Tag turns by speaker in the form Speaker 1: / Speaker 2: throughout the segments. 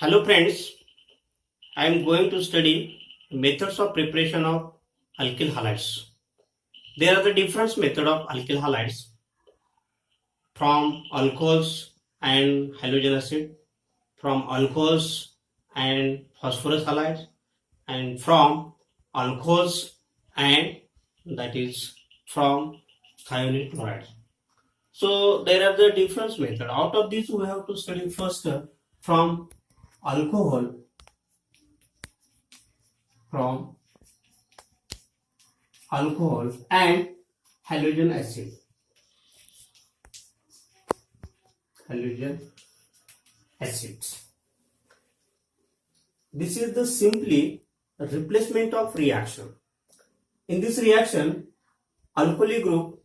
Speaker 1: Hello friends, I am going to study methods of preparation of alkyl halides. There are the different methods of alkyl halides from alcohols and halogen acid, from alcohols and phosphorus halides, and from alcohols and that is from thionyl chloride. So there are the different methods. Out of this we have to study first from alcohol from alcohol and halogen acid. Halogen acids. This is the simply replacement of reaction. In this reaction, alkali group,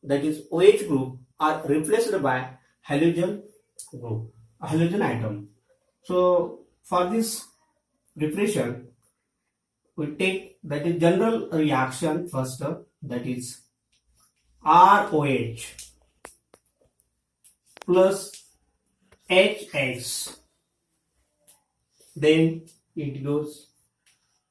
Speaker 1: that is OH group, are replaced by halogen group, halogen atom. So for this preparation, we take that is general reaction first, that is ROH plus HX. Then it goes,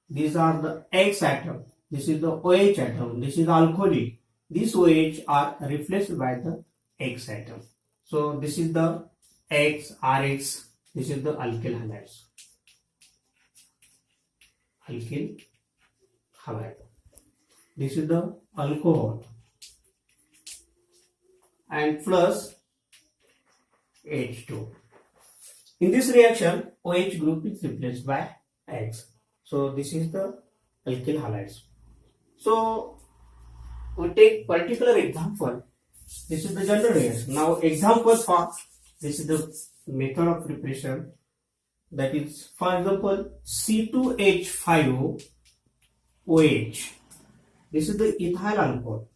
Speaker 1: these are the X atom, this is the OH atom, this is the alkali. These OH are replaced by the X atom. So this is the X, RX, this is the alkyl halides. Alkyl halide. This is the alcohol and plus H2. In this reaction, OH group is replaced by X. So this is the alkyl halides. So we take particular example. This is the general reaction. Now example for this is the method of preparation. That is, for example, C2H5OH. This is the ethyl alcohol.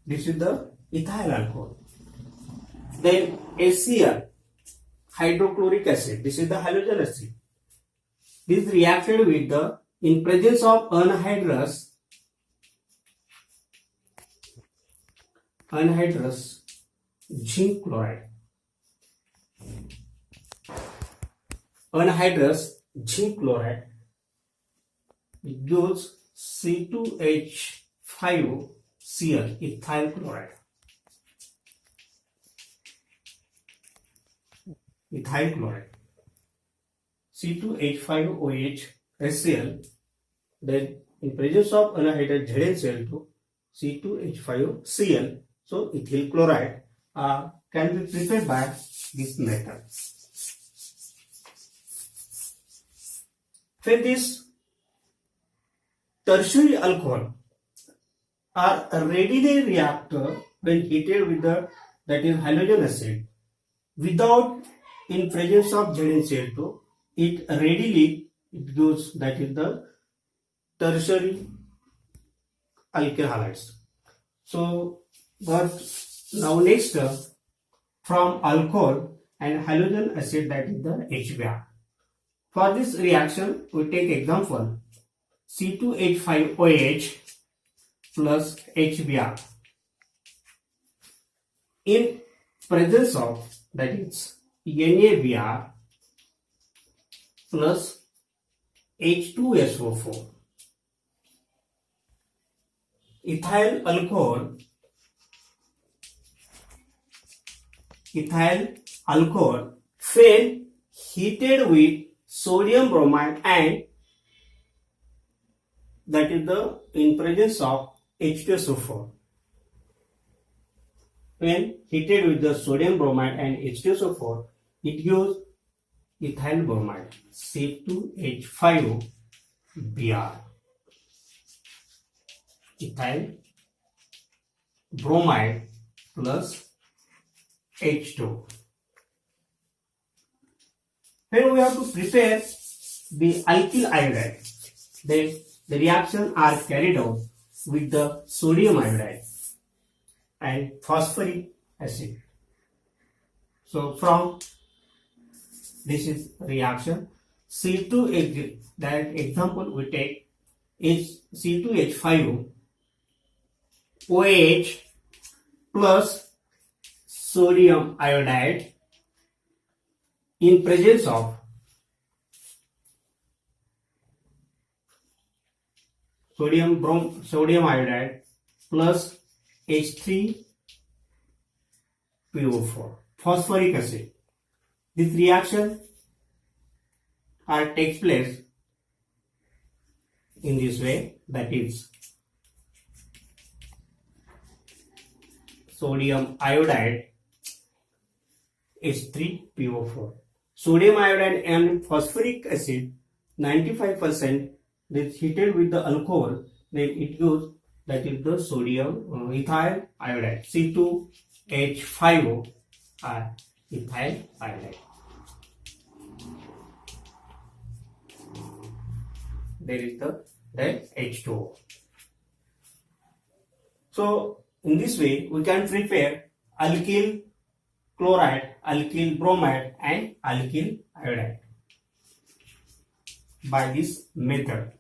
Speaker 1: This is the ethyl alcohol. Then HCl, hydrochloric acid. This is the halogen acid. This reacted with the, in presence of anhydrous zinc chloride. Anhydrous zinc chloride, it gives C2H5Cl, ethyl chloride. Ethyl chloride. C2H5OH HCl, then in presence of anhydrous ZnCl2, C2H5Cl, so ethyl chloride can be prepared by this method. When this tertiary alcohol are readily react when heated with the, that is halogen acid, without in presence of ZnCl2, it readily it gives, that is the tertiary alkyl halides. So but now next from alcohol and halogen acid, that is the HBr. For this reaction, we take example C2H5OH plus HBr in presence of, that is NaBr plus H2SO4. Ethyl alcohol when heated with sodium bromide and that is the in presence of H2SO4. When heated with the sodium bromide and H2SO4, it gives ethyl bromide, C2H5Br. Ethyl bromide plus H2. When we have to prepare the alkyl iodide, then the reaction are carried out with the sodium iodide and phosphoric acid. So from this is reaction C2H, that example we take is C2H5OH plus sodium iodide in presence of sodium iodide plus H3PO4 phosphoric acid. This reaction takes place in this way, that is sodium iodide H3PO4. Sodium iodide and phosphoric acid 95% is heated with the alcohol, then it gives, that is the sodium ethyl iodide C2H5O ethyl iodide. There is the H2O. So in this way we can prepare alkyl chloride, alkyl bromide and alkyl iodide by this method.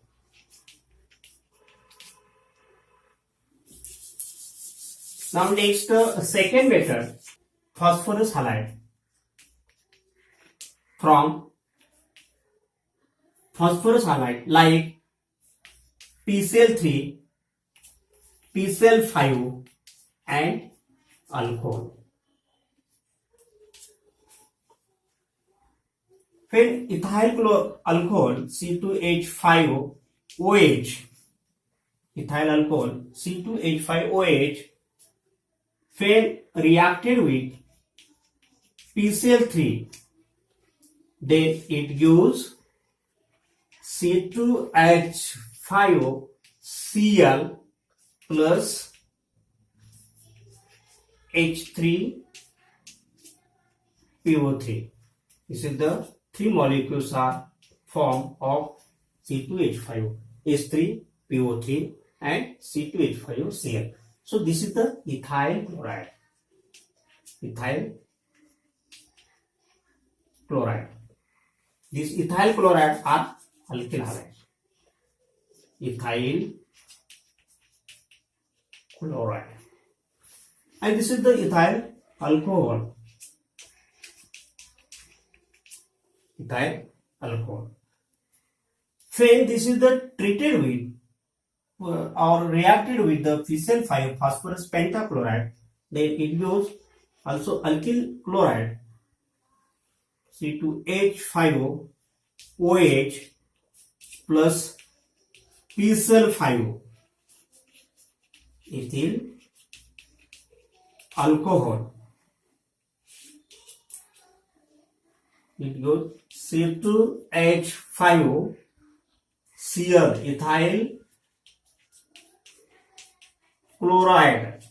Speaker 1: Now next, second method, phosphorus halide. From phosphorus halide like PCl3, PCl5 and alcohol. When ethyl alcohol C2H5OH, ethyl alcohol C2H5OH, when reacted with PCl3, then it gives C2H5Cl plus H3PO3. This is the three molecules are form of C2H5, H3PO3 and C2H5Cl. So this is the ethyl chloride. Ethyl chloride. These ethyl chloride are alkyl halides. Ethyl chloride. And this is the ethyl alcohol. Ethyl alcohol. When this is the treated with or reacted with the PCl5 phosphorus pentachloride, then it gives also alkyl chloride C2H5OH plus PCl5 ethyl alcohol. It goes C2H5Cl ethyl chloride,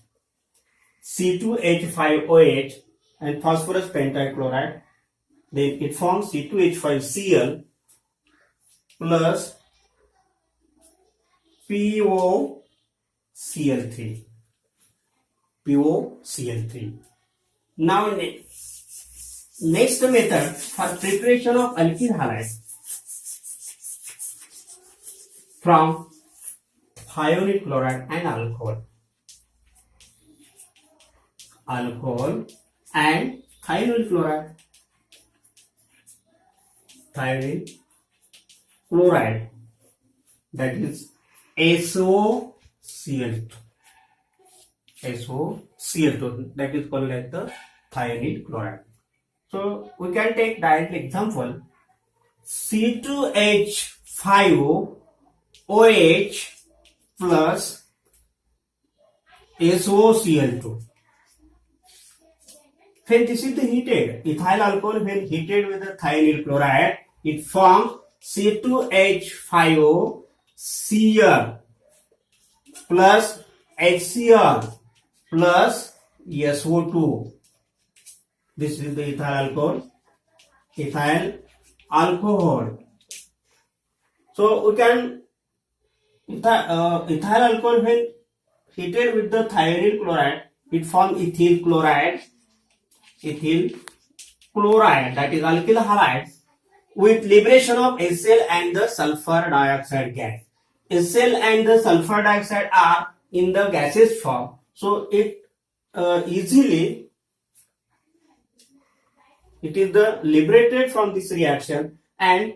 Speaker 1: C2H5OH and phosphorus pentachloride, then it forms C2H5Cl plus POCl3. POCl3. Now next method for preparation of alkyl halide from thionyl chloride and alcohol. Alcohol and thionyl chloride. Thionyl chloride, that is SOCl2. SOCl2, that is called like the thionyl chloride. So we can take direct example C2H5OH plus SOCl2. When this is the heated, ethyl alcohol when heated with the thionyl chloride, it forms C2H5OCl plus HCl plus SO2. This is the ethyl alcohol. Ethyl alcohol. So we can ethyl alcohol when heated with the thionyl chloride, it forms ethyl chloride. Ethyl chloride, that is alkyl halide, with liberation of HCl and the sulfur dioxide gas. HCl and the sulfur dioxide are in the gaseous form, so it easily it is the liberated from this reaction and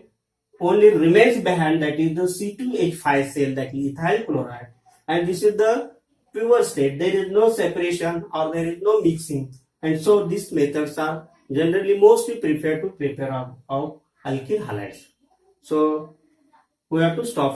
Speaker 1: only remains behind, that is the C2H5 cell, that is ethyl chloride, and this is the pure state. There is no separation or there is no mixing, and so these methods are generally mostly preferred to prepare of alkyl halides. So we have to stop